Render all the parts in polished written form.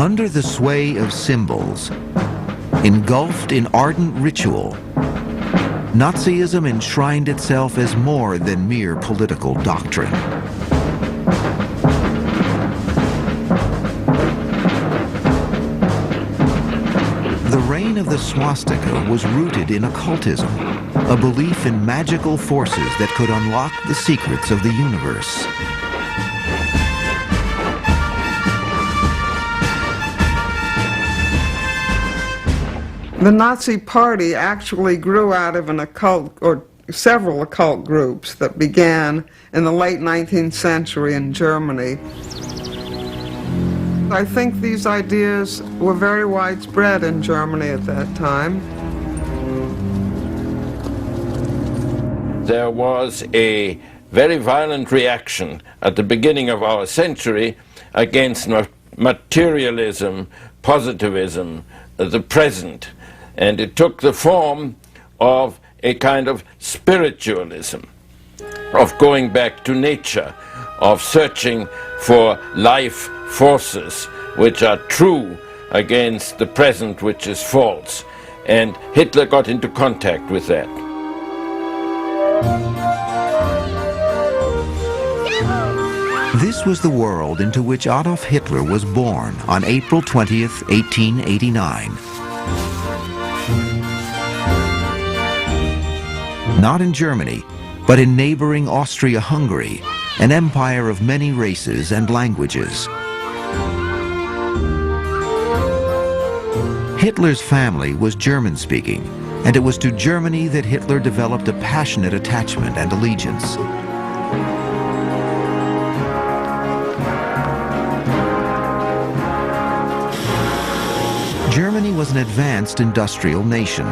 Under the sway of symbols, engulfed in ardent ritual, Nazism enshrined itself as more than mere political doctrine. The reign of the swastika was rooted in occultism, a belief in magical forces that could unlock the secrets of the universe. The Nazi Party actually grew out of an occult, or several occult groups that began in the late 19th century in Germany. I think these ideas were very widespread in Germany at that time. There was a very violent reaction at the beginning of our century against materialism, positivism, the present. And it took the form of a kind of spiritualism, of going back to nature, of searching for life forces which are true against the present which is false. And Hitler got into contact with that. This was the world into which Adolf Hitler was born on April 20th, 1889. Not in Germany, but in neighboring Austria-Hungary, an empire of many races and languages. Hitler's family was German-speaking, and it was to Germany that Hitler developed a passionate attachment and allegiance. Germany was an advanced industrial nation.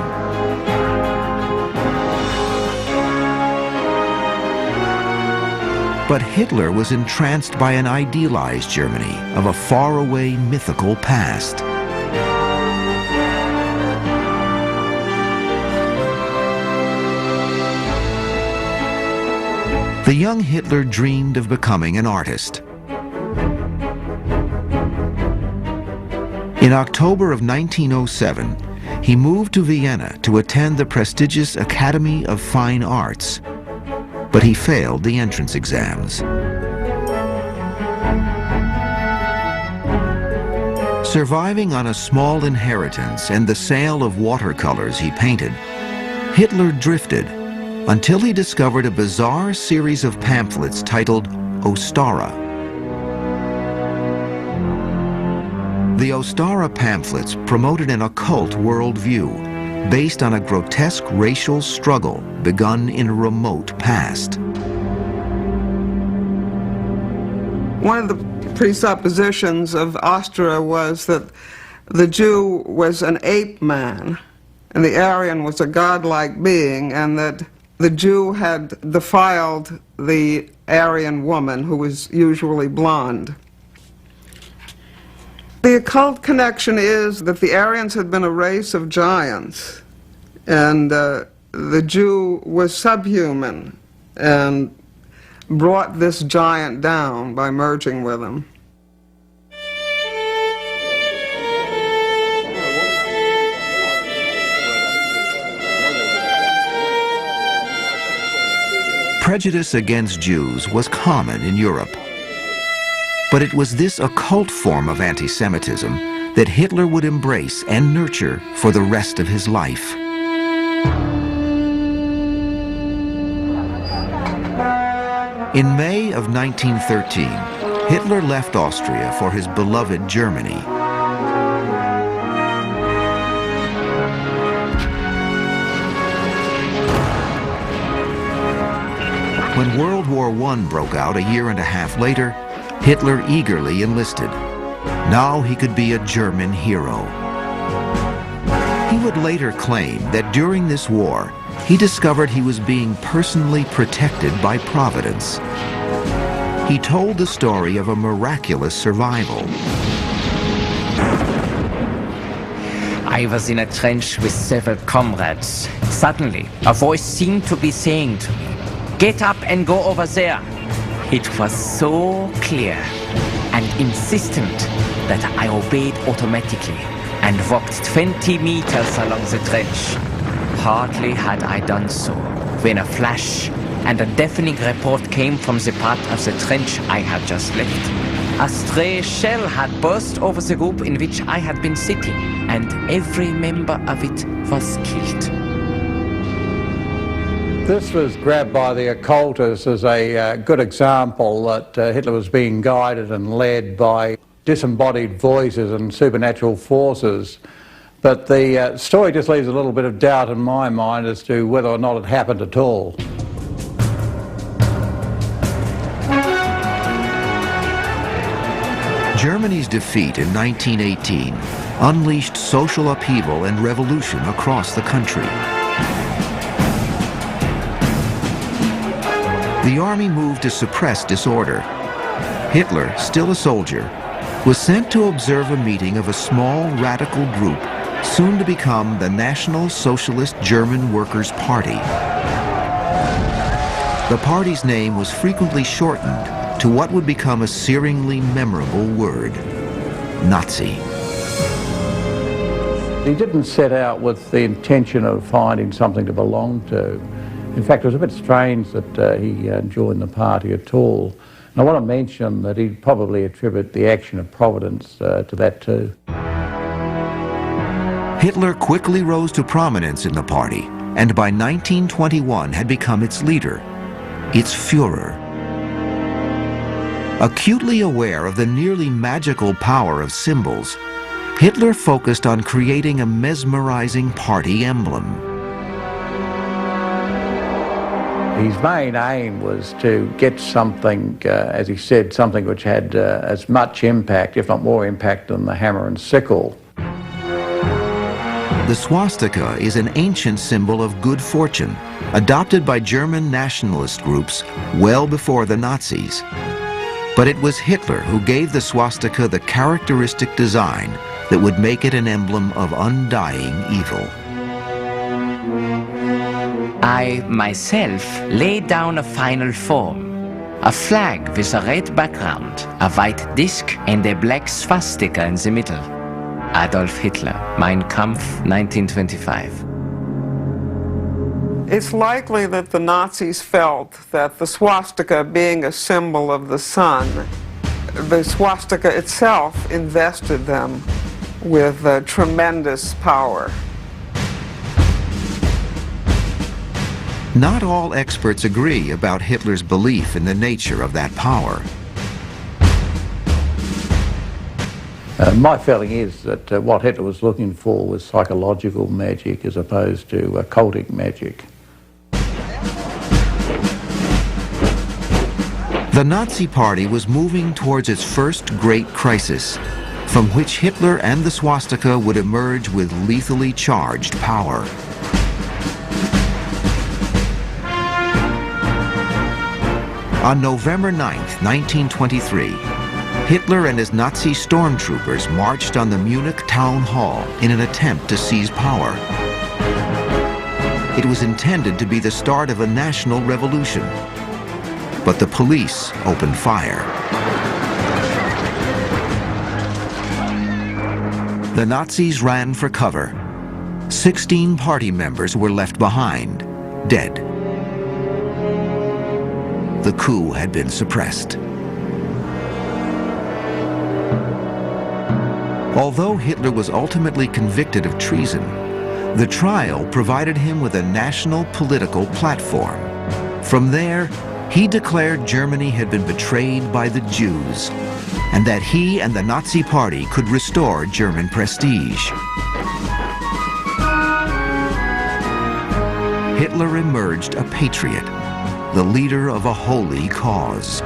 But Hitler was entranced by an idealized Germany of a faraway mythical past. The young Hitler dreamed of becoming an artist. In October of 1907, he moved to Vienna to attend the prestigious Academy of Fine Arts, but he failed the entrance exams. Surviving on a small inheritance and the sale of watercolors he painted, Hitler drifted until he discovered a bizarre series of pamphlets titled Ostara. The Ostara pamphlets promoted an occult worldview based on a grotesque racial struggle begun in a remote past. One of the presuppositions of Austria was that the Jew was an ape man and the Aryan was a godlike being, and that the Jew had defiled the Aryan woman, who was usually blonde. The occult connection is that the Aryans had been a race of giants, and the Jew was subhuman and brought this giant down by merging with him. Prejudice against Jews was common in Europe. But it was this occult form of anti-Semitism that Hitler would embrace and nurture for the rest of his life. In May of 1913, Hitler left Austria for his beloved Germany. When World War I broke out a year and a half later, Hitler eagerly enlisted. Now he could be a German hero. He would later claim that during this war, he discovered he was being personally protected by Providence. He told the story of a miraculous survival. I was in a trench with several comrades. Suddenly, a voice seemed to be saying to me, "Get up and go over there." It was so clear. and insistent that I obeyed automatically and walked 20 meters along the trench. Hardly had I done so when a flash and a deafening report came from the part of the trench I had just left. A stray shell had burst over the group in which I had been sitting, and every member of it was killed. This was grabbed by the occultists as a good example that Hitler was being guided and led by disembodied voices and supernatural forces. But the story just leaves a little bit of doubt in my mind as to whether or not it happened at all. Germany's defeat in 1918 unleashed social upheaval and revolution across the country. The army moved to suppress disorder. Hitler, still a soldier, was sent to observe a meeting of a small radical group soon to become the National Socialist German Workers' Party. The party's name was frequently shortened to what would become a searingly memorable word: Nazi. He didn't set out with the intention of finding something to belong to. In fact, it was a bit strange that he joined the party at all. And I want to mention that he'd probably attribute the action of Providence to that too. Hitler quickly rose to prominence in the party, and by 1921 had become its leader, its Führer. Acutely aware of the nearly magical power of symbols, Hitler focused on creating a mesmerizing party emblem. His main aim was to get something, as he said, something which had as much impact, if not more impact, than the hammer and sickle. The swastika is an ancient symbol of good fortune, adopted by German nationalist groups well before the Nazis. But it was Hitler who gave the swastika the characteristic design that would make it an emblem of undying evil. I, myself, laid down a final form. A flag with a red background, a white disc, and a black swastika in the middle. Adolf Hitler, Mein Kampf, 1925. It's likely that the Nazis felt that the swastika, being a symbol of the sun, the swastika itself invested them with tremendous power. Not all experts agree about Hitler's belief in the nature of that power. My feeling is that what Hitler was looking for was psychological magic as opposed to occultic magic. The Nazi Party was moving towards its first great crisis, from which Hitler and the swastika would emerge with lethally charged power. On November 9th, 1923, Hitler and his Nazi stormtroopers marched on the Munich town hall in an attempt to seize power. It was intended to be the start of a national revolution, but the police opened fire. The Nazis ran for cover. 16 party members were left behind, dead. The coup had been suppressed. Although Hitler was ultimately convicted of treason, the trial provided him with a national political platform. From there, he declared Germany had been betrayed by the Jews, and that he and the Nazi Party could restore German prestige. Hitler emerged a patriot, the leader of a holy cause.